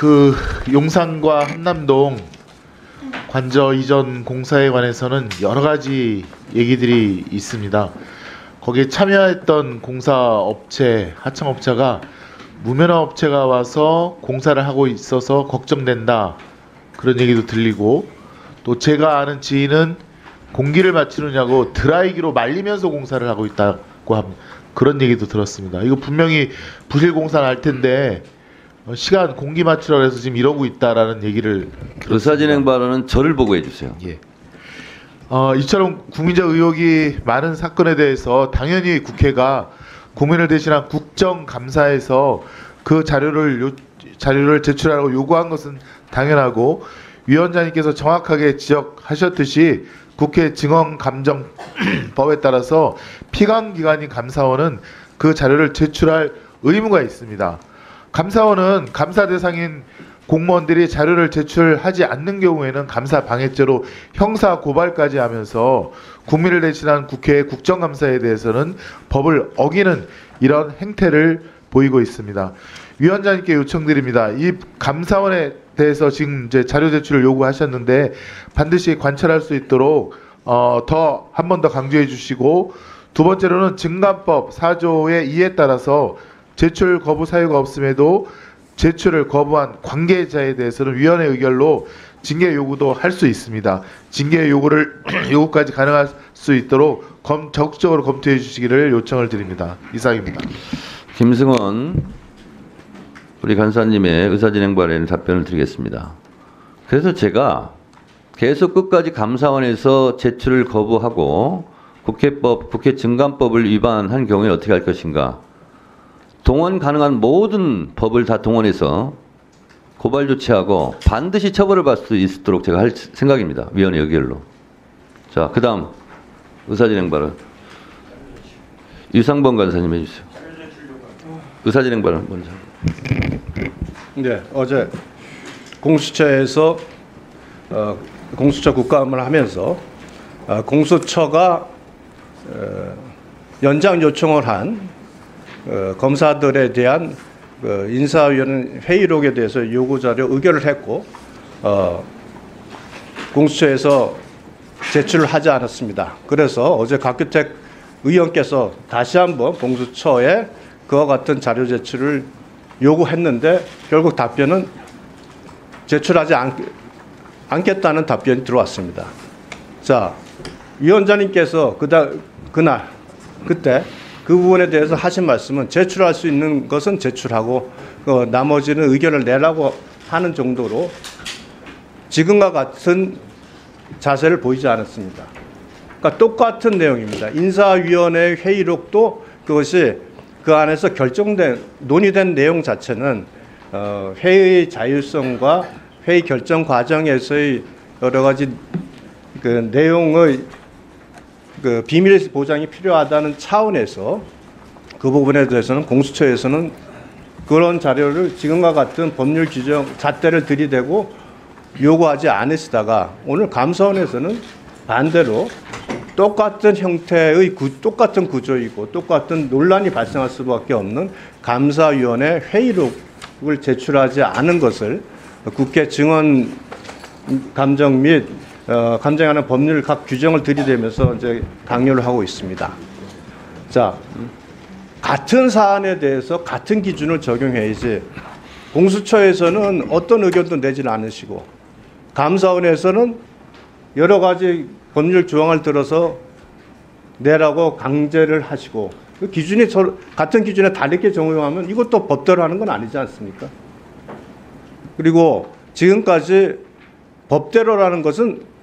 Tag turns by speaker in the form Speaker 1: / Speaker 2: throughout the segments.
Speaker 1: 그 용산과 한남동 관저 이전 공사에 관해서는 여러 가지 얘기들이 있습니다. 거기에 참여했던 공사업체, 하청업체가 무면허 업체가 와서 공사를 하고 있어서 걱정된다, 그런 얘기도 들리고, 또 제가 아는 지인은 공기를 맞추느냐고 드라이기로 말리면서 공사를 하고 있다고 합니다. 그런 얘기도 들었습니다. 이거 분명히 부실 공사는 할 텐데 시간 공기 맞추라고 해서 지금 이러고 있다라는 얘기를 들었습니다.
Speaker 2: 의사진행 발언은 저를 보고 해주세요.
Speaker 1: 예. 이처럼 국민적 의혹이 많은 사건에 대해서 당연히 국회가 국민을 대신한 국정감사에서 그 자료를 제출하라고 요구한 것은 당연하고, 위원장님께서 정확하게 지적하셨듯이 국회 증언감정법에 따라서 피감기관인 감사원은 그 자료를 제출할 의무가 있습니다. 감사원은 감사 대상인 공무원들이 자료를 제출하지 않는 경우에는 감사 방해죄로 형사 고발까지 하면서 국민을 대신한 국회의 국정감사에 대해서는 법을 어기는 이런 행태를 보이고 있습니다. 위원장님께 요청드립니다. 이 감사원에 대해서 지금 이제 자료 제출을 요구하셨는데 반드시 관철할 수 있도록 더 한 번 더 강조해 주시고, 두 번째로는 증감법 4조의 2에 따라서 제출 거부 사유가 없음에도 제출을 거부한 관계자에 대해서는 위원회 의결로 징계 요구도 할 수 있습니다. 징계 요구까지 가능할 수 있도록 적극적으로 검토해 주시기를 요청을 드립니다. 이상입니다.
Speaker 2: 김승원 우리 간사님의 의사진행 발언에 답변을 드리겠습니다. 그래서 제가 계속 끝까지 감사원에서 제출을 거부하고 국회 증감법을 위반한 경우에 어떻게 할 것인가, 동원 가능한 모든 법을 다 동원해서 고발 조치하고 반드시 처벌을 받을 수 있도록 제가 할 생각입니다. 위원회 의결로. 자, 그 다음 의사진행 발언 유상범 간사님 해주세요. 의사진행 발언 먼저.
Speaker 3: 네, 어제 공수처에서 공수처 국감을 하면서 공수처가 연장 요청을 한 검사들에 대한 인사위원 회의록에 대해서 요구자료 의결을 했고, 공수처에서 제출을 하지 않았습니다. 그래서 어제 박규택 의원께서 다시 한번 공수처에 그와 같은 자료 제출을 요구했는데 결국 답변은 제출하지 않겠다는 답변이 들어왔습니다. 자, 위원장님께서 그때 그 부분에 대해서 하신 말씀은 제출할 수 있는 것은 제출하고 나머지는 의견을 내라고 하는 정도로 지금과 같은 자세를 보이지 않았습니다. 그러니까 똑같은 내용입니다. 인사위원회 회의록도 그것이 그 안에서 논의된 내용 자체는 회의 자율성과 회의 결정 과정에서의 여러 가지 그 내용의 그 비밀 보장이 필요하다는 차원에서 그 부분에 대해서는 공수처에서는 그런 자료를 지금과 같은 법률 규정 잣대를 들이대고 요구하지 않으시다가 오늘 감사원에서는 반대로 똑같은 형태의 똑같은 구조이고 똑같은 논란이 발생할 수밖에 없는 감사위원회 회의록을 제출하지 않은 것을 국회 증언 감정 및 감정하는 법률 각 규정을 들이대면서 이제 강요를 하고 있습니다. 자, 같은 사안에 대해서 같은 기준을 적용해야지 공수처에서는 어떤 의견도 내지는 않으시고 감사원에서는 여러 가지 법률 조항을 들어서 내라고 강제를 하시고 그 기준이 같은 기준에 다르게 적용하면 이것도 법대로 하는 건 아니지 않습니까? 그리고 지금까지 법대로라는 것은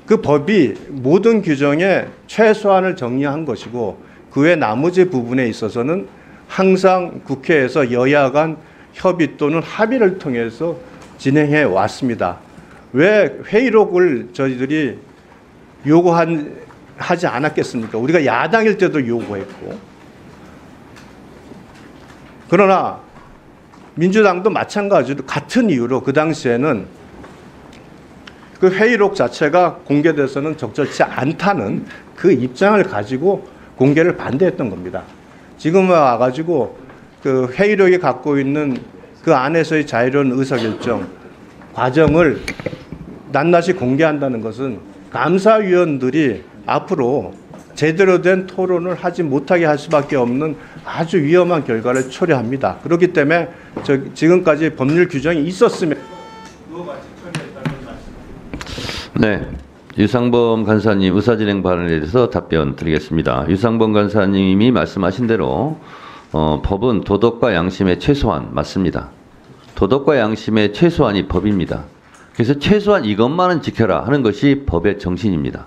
Speaker 3: 그 법이 모든 규정에 최소한을 정리한 것이고 그 외 나머지 부분에 있어서는 항상 국회에서 여야 간 협의 또는 합의를 통해서 진행해 왔습니다. 왜 회의록을 저희들이 하지 않았겠습니까? 우리가 야당일 때도 요구했고. 그러나 민주당도 마찬가지로 같은 이유로 그 당시에는 그 회의록 자체가 공개돼서는 적절치 않다는 그 입장을 가지고 공개를 반대했던 겁니다. 지금 와가지고 그 회의록이 갖고 있는 그 안에서의 자유로운 의사결정 과정을 낱낱이 공개한다는 것은 감사위원들이 앞으로 제대로 된 토론을 하지 못하게 할 수밖에 없는 아주 위험한 결과를 초래합니다. 그렇기 때문에 지금까지 법률 규정이 있었으면
Speaker 2: 네, 유상범 간사님 의사진행 발언에 대해서 답변 드리겠습니다. 유상범 간사님이 말씀하신 대로 법은 도덕과 양심의 최소한 맞습니다. 도덕과 양심의 최소한이 법입니다. 그래서 최소한 이것만은 지켜라 하는 것이 법의 정신입니다.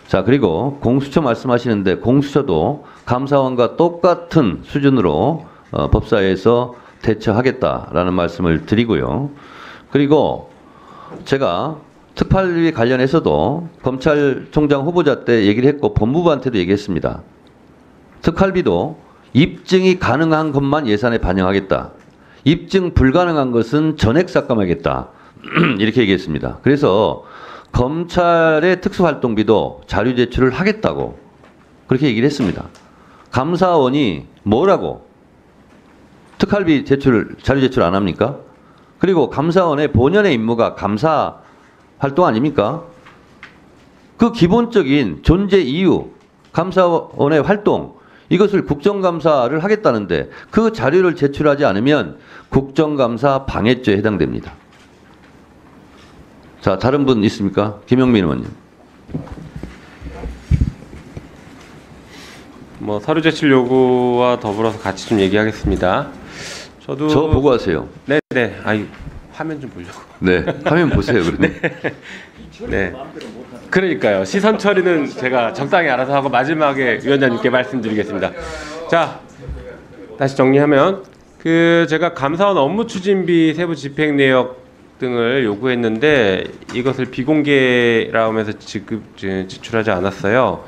Speaker 2: 자, 그리고 공수처 말씀하시는데 공수처도 감사원과 똑같은 수준으로 법사위에서 대처하겠다라는 말씀을 드리고요. 그리고 제가 특활비 관련해서도 검찰총장 후보자 때 얘기를 했고 법무부한테도 얘기했습니다. 특활비도 입증이 가능한 것만 예산에 반영하겠다. 입증 불가능한 것은 전액 삭감하겠다. 이렇게 얘기했습니다. 그래서 검찰의 특수활동비도 자료 제출을 하겠다고 그렇게 얘기를 했습니다. 감사원이 뭐라고 특활비 자료 제출 안 합니까? 그리고 감사원의 본연의 임무가 감사 활동 아닙니까? 그 기본적인 존재 이유, 감사원의 활동, 이것을 국정감사를 하겠다는데 그 자료를 제출하지 않으면 국정감사 방해죄에 해당됩니다. 자, 다른 분 있습니까? 김영민 의원님.
Speaker 4: 뭐 서류 제출 요구와 더불어서 같이 좀 얘기하겠습니다.
Speaker 2: 저 보고 하세요.
Speaker 4: 네네. 아이 화면 좀 보려고.
Speaker 2: 네, 화면 보세요. 그러면.
Speaker 4: 네. 그러니까요. 시선 처리는 제가 적당히 알아서 하고 마지막에 위원장님께 말씀드리겠습니다. 자, 다시 정리하면 제가 감사원 업무 추진비 세부 집행 내역 등을 요구했는데 이것을 비공개라면서 지출하지 않았어요.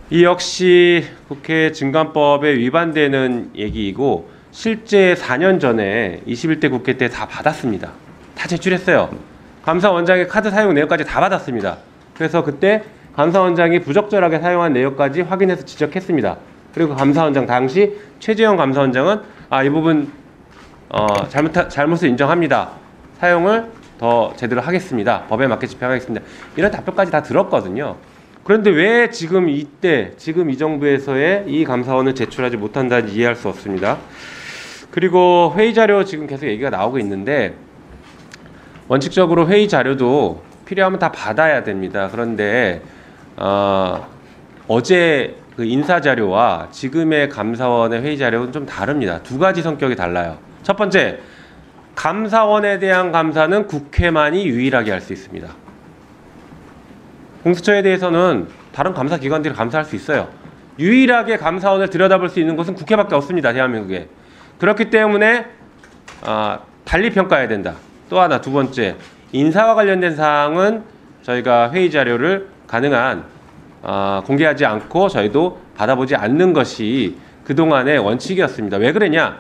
Speaker 4: 이 역시 국회 증감법에 위반되는 얘기이고 실제 4년 전에 21대 국회 때 다 받았습니다. 다 제출했어요. 감사원장의 카드 사용 내역까지 다 받았습니다. 그래서 그때 감사원장이 부적절하게 사용한 내역까지 확인해서 지적했습니다. 그리고 감사원장 당시 최재형 감사원장은 이 부분 잘못을 인정합니다. 사용을 더 제대로 하겠습니다. 법에 맞게 집행하겠습니다. 이런 답변까지 다 들었거든요. 그런데 왜 지금 이 정부에서의 이 감사원을 제출하지 못한다는 이해할 수 없습니다. 그리고 회의 자료 지금 계속 얘기가 나오고 있는데 원칙적으로 회의 자료도 필요하면 다 받아야 됩니다. 그런데 어제 그 인사 자료와 지금의 감사원의 회의 자료는 좀 다릅니다. 두 가지 성격이 달라요. 첫 번째, 감사원에 대한 감사는 국회만이 유일하게 할 수 있습니다. 공수처에 대해서는 다른 감사 기관들이 감사할 수 있어요. 유일하게 감사원을 들여다볼 수 있는 곳은 국회밖에 없습니다. 대한민국에. 그렇기 때문에 달리 평가해야 된다. 또 하나, 두 번째, 인사와 관련된 사항은 저희가 회의 자료를 가능한 공개하지 않고 저희도 받아보지 않는 것이 그동안의 원칙이었습니다. 왜 그러냐?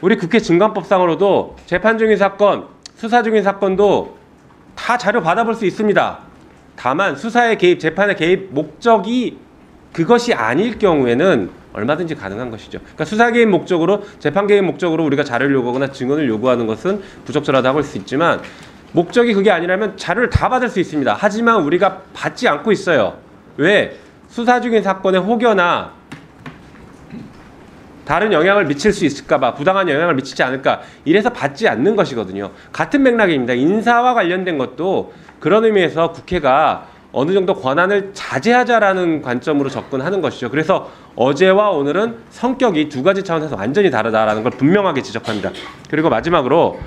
Speaker 4: 우리 국회 증감법상으로도 재판 중인 사건, 수사 중인 사건도 다 자료 받아볼 수 있습니다. 다만 수사에 개입, 재판에 개입 목적이 그것이 아닐 경우에는 얼마든지 가능한 것이죠. 그러니까 수사 개입 목적으로, 재판 개입 목적으로 우리가 자료를 요구하거나 증언을 요구하는 것은 부적절하다고 할 수 있지만 목적이 그게 아니라면 자료를 다 받을 수 있습니다. 하지만 우리가 받지 않고 있어요. 왜? 수사 중인 사건에 혹여나 다른 영향을 미칠 수 있을까봐, 부당한 영향을 미치지 않을까, 이래서 받지 않는 것이거든요. 같은 맥락입니다. 인사와 관련된 것도 그런 의미에서 국회가 어느 정도 권한을 자제하자라는 관점으로 접근하는 것이죠. 그래서 어제와 오늘은 성격이 두 가지 차원에서 완전히 다르다라는 걸 분명하게 지적합니다. 그리고 마지막으로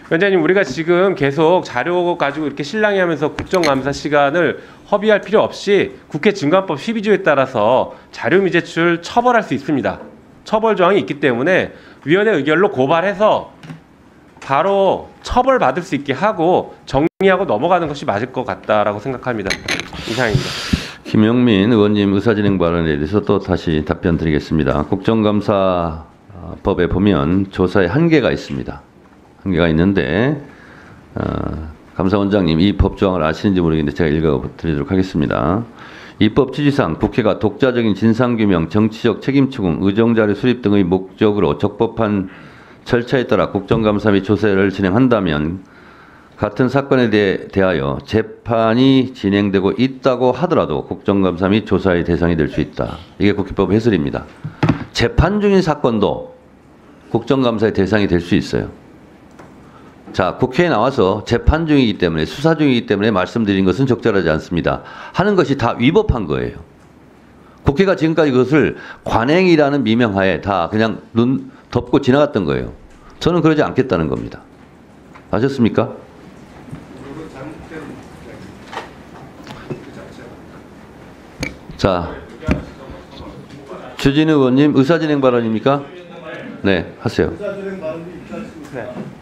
Speaker 4: 위원장님, 우리가 지금 계속 자료 가지고 이렇게 실랑이하면서 국정감사 시간을 허비할 필요 없이 국회 증감법 12조에 따라서 자료 미제출 처벌할 수 있습니다. 처벌 조항이 있기 때문에 위원회 의결로 고발해서 바로 처벌받을 수 있게 하고 정리하고 넘어가는 것이 맞을 것 같다라고 생각합니다. 이상입니다.
Speaker 2: 김영민 의원님 의사진행 발언에 대해서 또 다시 답변 드리겠습니다. 국정감사법에 보면 조사에 한계가 있습니다. 한계가 있는데 감사원장님 이 법조항을 아시는지 모르겠는데 제가 읽어드리도록 하겠습니다. 입법 취지상 국회가 독자적인 진상규명, 정치적 책임 추궁, 의정자료 수립 등의 목적으로 적법한 절차에 따라 국정감사 및 조사를 진행한다면 같은 사건에 대하여 재판이 진행되고 있다고 하더라도 국정감사 및 조사의 대상이 될 수 있다. 이게 국회법 해설입니다. 재판 중인 사건도 국정감사의 대상이 될 수 있어요. 자, 국회에 나와서 재판 중이기 때문에, 수사 중이기 때문에 말씀드린 것은 적절하지 않습니다. 하는 것이 다 위법한 거예요. 국회가 지금까지 그것을 관행이라는 미명하에 다 그냥 눈 덮고 지나갔던 거예요. 저는 그러지 않겠다는 겁니다. 아셨습니까? 자, 주진우 의원님 의사진행 발언입니까? 네, 하세요.
Speaker 3: 의사진행 발언이 있지 않습니까?